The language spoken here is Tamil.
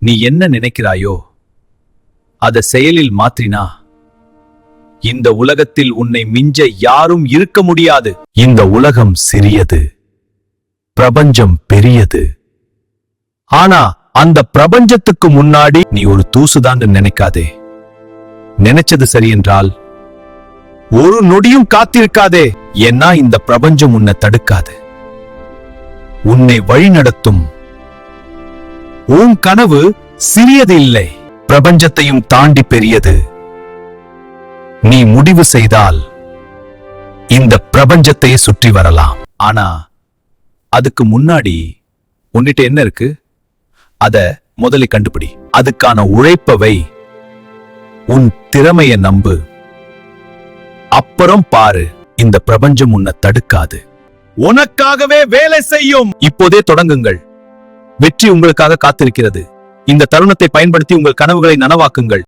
நீ என்ன நினைக்கிறாயோ அத செயலில் மாற்றினா இந்த உலகத்தில் உன்னை மிஞ்ச யாரும் இருக்க முடியாது. இந்த உலகம் சிறியது, பிரபஞ்சம் பெரியது. ஆனா அந்த பிரபஞ்சத்துக்கு முன்னாடி நீ ஒரு தூசுதான் நினைக்காதே. நினைச்சது சரி என்றால் ஒரு நொடியும் காத்திருக்காதே. ஏன்னா இந்த பிரபஞ்சம் உன்னை தடுக்காது, உன்னை வழிநடத்தும். உன் கனவு சிறியது இல்லை, பிரபஞ்சத்தையும் தாண்டி பெரியது. நீ முடிவு செய்தால் இந்த பிரபஞ்சத்தையே சுற்றி வரலாம். ஆனா அதுக்கு முன்னாடி உன்னிட்ட என்ன இருக்கு அத முதல்ல கண்டுபிடி. அதுக்கான உழைப்பவை, உன் திறமைய நம்பு. அப்புறம் பாரு, இந்த பிரபஞ்சம் உன்னை தடுக்காது, உனக்காகவே வேலை செய்யும். இப்போதே தொடங்குங்கள். வெற்றி உங்களுக்காக காத்திருக்கிறது. இந்த தருணத்தை பயன்படுத்தி உங்கள் கனவுகளை நனவாக்குங்கள்.